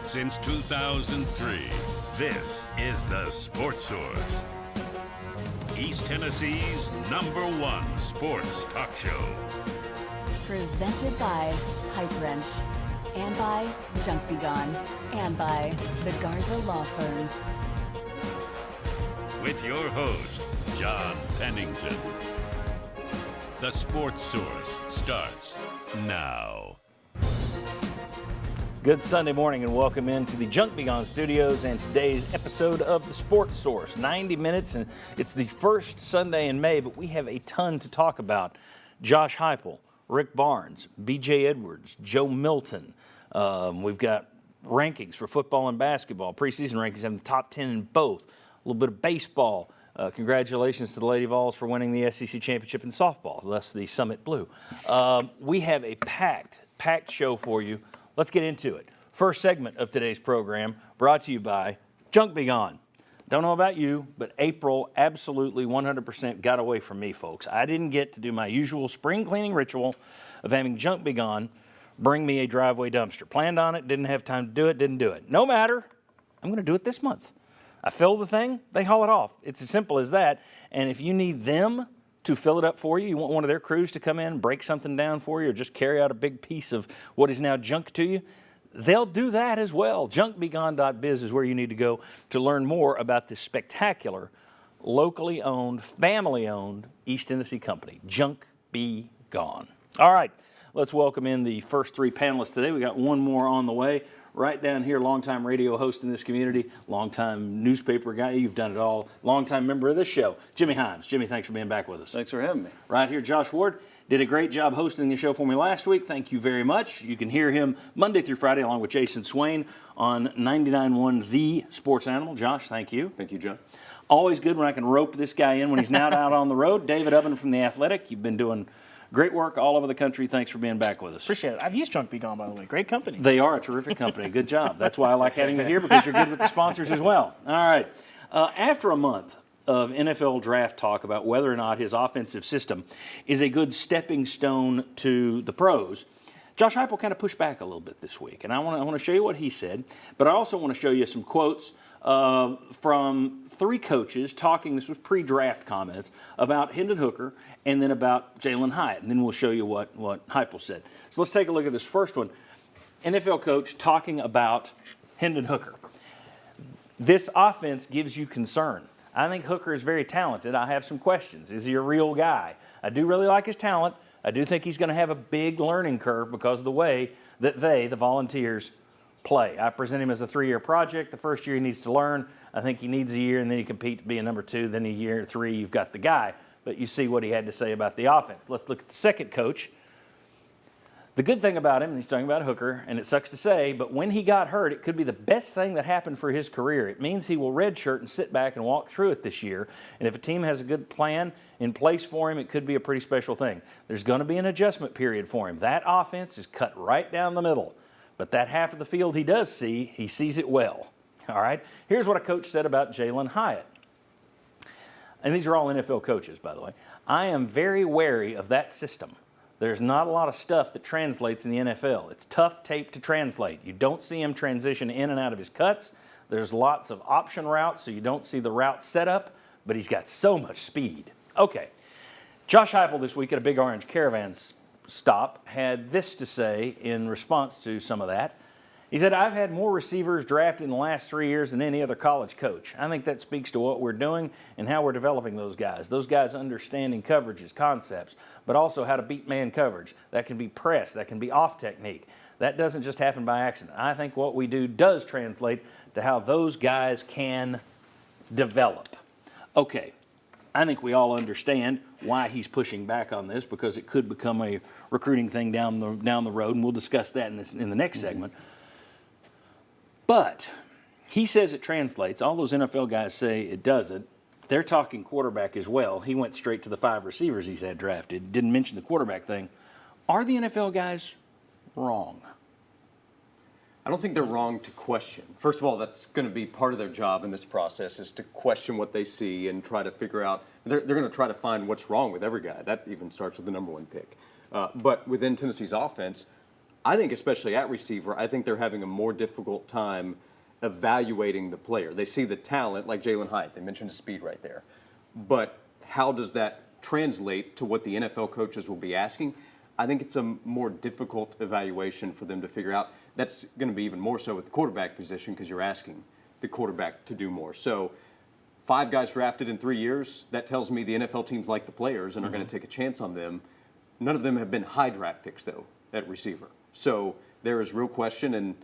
Since 2003, this is the Sports Source, East Tennessee's #1 sports talk show. Presented by Pipe Wrench, and by Junk Be Gone, and by the Garza Law Firm. With your host, John Pennington. The Sports Source starts now. Good Sunday morning and welcome into the Junk Be Gone studios and today's episode of the Sports Source. 90 minutes and it's the first Sunday in May, but we have a ton to talk about. Josh Heupel, Rick Barnes, B.J. Edwards, Joe Milton. We've got rankings for football and basketball, preseason rankings, having the top 10 in both. A little bit of baseball. Congratulations to the Lady Vols for winning the SEC championship in softball, thus the Summit Blue. We have a packed show for you. Let's get into it. First segment of today's program brought to you by Junk Be Gone. Don't know about you, but April absolutely 100% got away from me, folks. I didn't get to do my usual spring cleaning ritual of having Junk Be Gone bring me a driveway dumpster. Planned on it, didn't have time to do it, didn't do it. No matter, I'm going to do it this month. I fill the thing, they haul it off. It's as simple as that. And if you need them to fill it up for you, you want one of their crews to come in, break something down for you, or just carry out a big piece of what is now junk to you, they'll do that as well. JunkBeGone.biz is where you need to go to learn more about this spectacular, locally owned, family-owned East Tennessee company, Junk Be Gone. All right, let's welcome in the first three panelists today. We got one more on the way. Right down here, longtime radio host in this community, longtime newspaper guy. You've done it all. Longtime member of this show, Jimmy Himes. Jimmy, thanks for being back with us. Thanks for having me. Right here, Josh Ward did a great job hosting the show for me last week. Thank you very much. You can hear him Monday through Friday along with Jason Swain on 99.1 The Sports Animal. Josh, thank you. Thank you, John. Always good when I can rope this guy in when he's not out on the road. David Oven from The Athletic. You've been doing great work all over the country. Thanks for being back with us. Appreciate it. I've used Junk Be Gone, by the way. Great company. They are a terrific company. Good job. That's why I like having you here, because you're good with the sponsors as well. All right. After a month of NFL draft talk about whether or not his offensive system is a good stepping stone to the pros, Josh Heupel kind of pushed back a little bit this week. And I want to show you what he said, but I also want to show you some quotes from three coaches talking, this was pre-draft comments, about Hendon Hooker and then about Jalen Hyatt. And then we'll show you what Heupel said. So let's take a look at this first one. NFL coach talking about Hendon Hooker. This offense gives you concern. I think Hooker is very talented. I have some questions. Is he a real guy? I do really like his talent. I do think he's going to have a big learning curve because of the way that the Volunteers, play. I present him as a 3-year project. The first year he needs to learn. I think he needs a year, and then he compete to be a number 2. Then a year 3, you've got the guy. But you see what he had to say about the offense. Let's look at the second coach. The good thing about him, he's talking about Hooker, and it sucks to say, but when he got hurt, it could be the best thing that happened for his career. It means he will redshirt and sit back and walk through it this year. And if a team has a good plan in place for him, it could be a pretty special thing. There's going to be an adjustment period for him. That offense is cut right down the middle. But that half of the field he does see, he sees it well. All right? Here's what a coach said about Jalen Hyatt. And these are all NFL coaches, by the way. I am very wary of that system. There's not a lot of stuff that translates in the NFL. It's tough tape to translate. You don't see him transition in and out of his cuts. There's lots of option routes, so you don't see the route setup, but he's got so much speed. Okay. Josh Heupel this week at a Big Orange Caravan stop had this to say in response to some of that. He said, I've had more receivers drafted in the last 3 years than any other college coach. I think that speaks to what we're doing and how we're developing those guys. Those guys understanding coverages, concepts, but also how to beat man coverage. That can be press. That can be off technique. That doesn't just happen by accident. I think what we do does translate to how those guys can develop. Okay. I think we all understand why he's pushing back on this, because it could become a recruiting thing down the road, and we'll discuss that in the next segment. But he says it translates. All those NFL guys say it doesn't. They're talking quarterback as well. He went straight to the 5 receivers he's had drafted. Didn't mention the quarterback thing. Are the NFL guys wrong? I don't think they're wrong to question. First of all, that's going to be part of their job in this process is to question what they see and try to figure out. They're going to try to find what's wrong with every guy. That even starts with the number one pick. But within Tennessee's offense, I think especially at receiver, I think they're having a more difficult time evaluating the player. They see the talent, like Jalen Hyatt. They mentioned his speed right there. But how does that translate to what the NFL coaches will be asking? I think it's a more difficult evaluation for them to figure out. That's going to be even more so with the quarterback position because you're asking the quarterback to do more. So 5 guys drafted in 3 years, that tells me the NFL teams like the players and are going to take a chance on them. None of them have been high draft picks, though, at receiver. So there is real question, and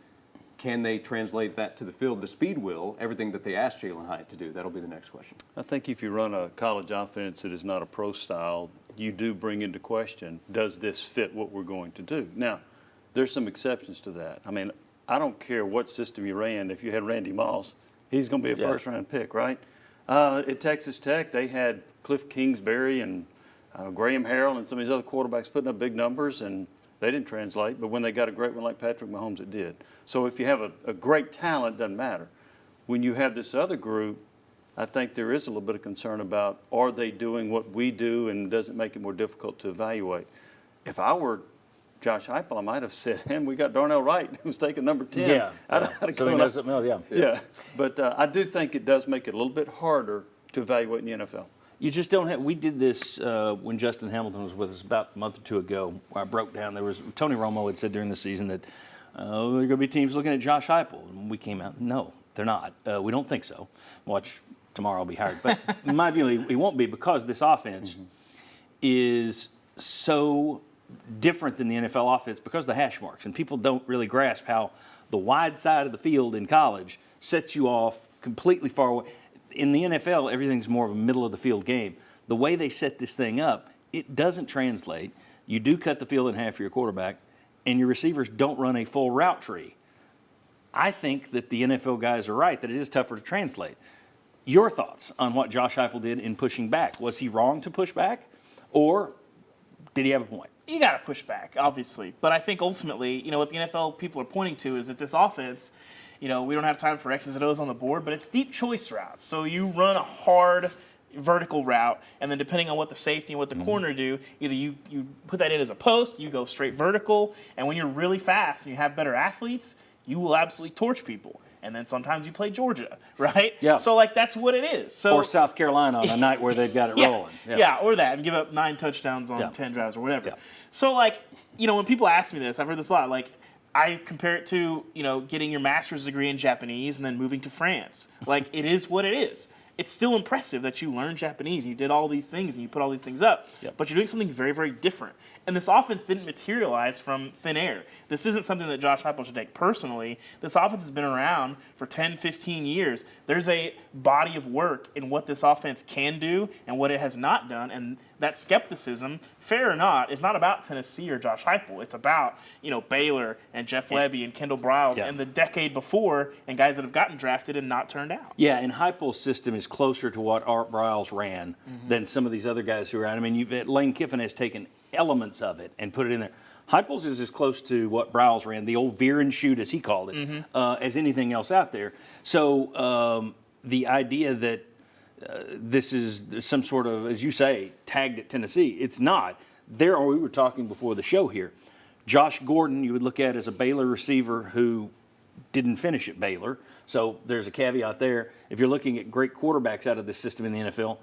can they translate that to the field? The speed will. Everything that they asked Jalen Hyatt to do, that'll be the next question. I think if you run a college offense that is not a pro style, you do bring into question, does this fit what we're going to do? Now, there's some exceptions to that. I mean, I don't care what system you ran. If you had Randy Moss, he's going to be a first-round pick, right? At Texas Tech, they had Cliff Kingsbury and Graham Harrell and some of these other quarterbacks putting up big numbers, and they didn't translate. But when they got a great one like Patrick Mahomes, it did. So if you have a great talent, it doesn't matter. When you have this other group, I think there is a little bit of concern about, are they doing what we do, and does it make it more difficult to evaluate? If I were Josh Heupel, I might have said, "Man, we got Darnell Wright, who's taking number 10." Yeah. So he knows something else, Yeah. But I do think it does make it a little bit harder to evaluate in the NFL. You just don't have. We did this when Justin Hamilton was with us about a month or two ago. Where I broke down. There was Tony Romo had said during the season that there are going to be teams looking at Josh Heupel, and we came out. No, they're not. We don't think so. Watch tomorrow. I'll be hired. But in my view, he won't be because this offense is so different than the NFL offense because of the hash marks, and people don't really grasp how the wide side of the field in college sets you off completely far away. In the NFL, everything's more of a middle of the field game. The way they set this thing up, it doesn't translate. You do cut the field in half for your quarterback, and your receivers don't run a full route tree. I think that the NFL guys are right, that it is tougher to translate. Your thoughts on what Josh Heupel did in pushing back. Was he wrong to push back, or did he have a point? You got to push back, obviously. But I think ultimately, what the NFL people are pointing to is that this offense, we don't have time for X's and O's on the board, but it's deep choice routes. So you run a hard vertical route, and then depending on what the safety and what the corner do, either you put that in as a post, you go straight vertical, and when you're really fast and you have better athletes, you will absolutely torch people. And then sometimes you play Georgia, right? Yeah. So, that's what it is. So, or South Carolina on a night where they've got it rolling. Yeah, or that, and give up 9 touchdowns on 10 drives or whatever. Yeah. So, when people ask me this, I've heard this a lot, I compare it to, getting your master's degree in Japanese and then moving to France. It is what it is. It's still impressive that you learned Japanese, and you did all these things, and you put all these things up, but you're doing something very, very different. And this offense didn't materialize from thin air. This isn't something that Josh Heupel should take personally. This offense has been around for 10, 15 years. There's a body of work in what this offense can do and what it has not done, and that skepticism, fair or not, is not about Tennessee or Josh Heupel. It's about, Baylor and Jeff Lebby and Kendall Briles and the decade before and guys that have gotten drafted and not turned out. Yeah, and Heupel's system is closer to what Art Briles ran than some of these other guys who ran. I mean, Lane Kiffin has taken elements of it and put it in there. Heupel's is as close to what Briles ran, the old veer and shoot, as he called it, as anything else out there. So the idea that this is some sort of, as you say, tagged at Tennessee, it's not. We were talking before the show here. Josh Gordon, you would look at as a Baylor receiver who didn't finish at Baylor. So there's a caveat there. If you're looking at great quarterbacks out of this system in the NFL,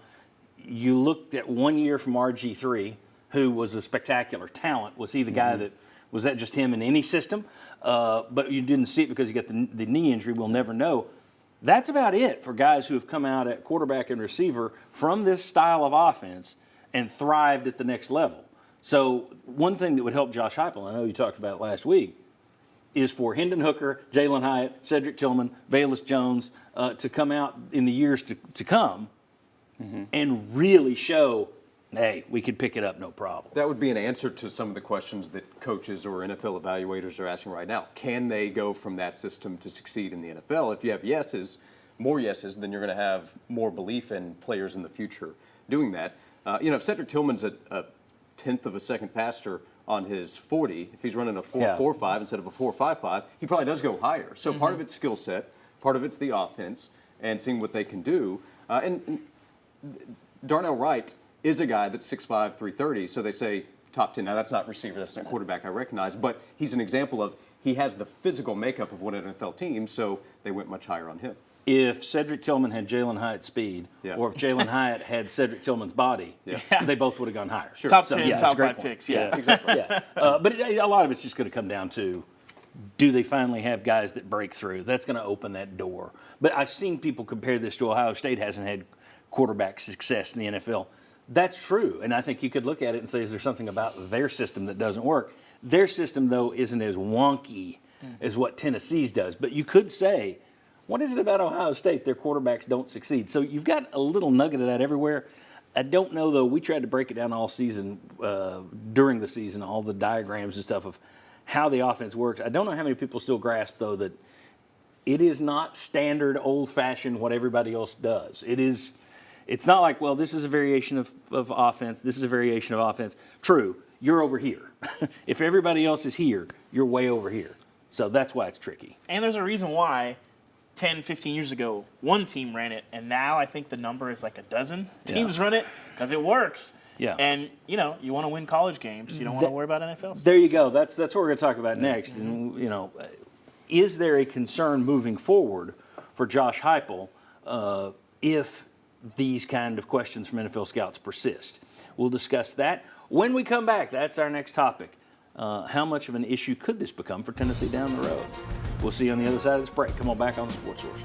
you looked at 1 year from RG3, who was a spectacular talent. Was he the guy was that just him in any system? But you didn't see it because he got the knee injury. We'll never know. That's about it for guys who have come out at quarterback and receiver from this style of offense and thrived at the next level. So one thing that would help Josh Heupel, I know you talked about it last week, is for Hendon Hooker, Jalen Hyatt, Cedric Tillman, Velus Jones to come out in the years to come and really show, hey, we could pick it up, no problem. That would be an answer to some of the questions that coaches or NFL evaluators are asking right now. Can they go from that system to succeed in the NFL? If you have more yeses, then you're going to have more belief in players in the future doing that. If Cedric Tillman's a tenth of a second faster on his 40, if he's running a 4.45 instead of a 4.55, he probably does go higher. So part of it's skill set, part of it's the offense, and seeing what they can do. And Darnell Wright is a guy that's 6'5", 330, so they say top 10. Now, that's not receiver, that's not quarterback, I recognize, but he's an example of he has the physical makeup of what an NFL team, so they went much higher on him. If Cedric Tillman had Jalen Hyatt's speed, or if Jalen Hyatt had Cedric Tillman's body, they both would have gone higher. Sure. Top 10, yeah, top 5 picks. Yeah, exactly. But a lot of it's just going to come down to, do they finally have guys that break through? That's going to open that door. But I've seen people compare this to Ohio State hasn't had quarterback success in the NFL. That's true, and I think you could look at it and say, is there something about their system that doesn't work? Their system, though, isn't as wonky as what Tennessee's does. But you could say, what is it about Ohio State? Their quarterbacks don't succeed. So you've got a little nugget of that everywhere. I don't know, though. We tried to break it down all season, during the season, all the diagrams and stuff of how the offense works. I don't know how many people still grasp, though, that it is not standard, old-fashioned what everybody else does. It's not like, well, this is a variation of offense. This is a variation of offense. True, you're over here. If everybody else is here, you're way over here. So that's why it's tricky. And there's a reason why 10, 15 years ago, one team ran it, and now I think the number is like a dozen teams run it because it works. Yeah. And, you want to win college games. You don't want to worry about NFL stuff. There you go. That's what we're going to talk about next. And, is there a concern moving forward for Josh Heupel if these kind of questions from NFL scouts persist? We'll discuss that when we come back. That's our next topic. How much of an issue could this become for Tennessee down the road? We'll see you on the other side of this break. Come on back on the Sports Source.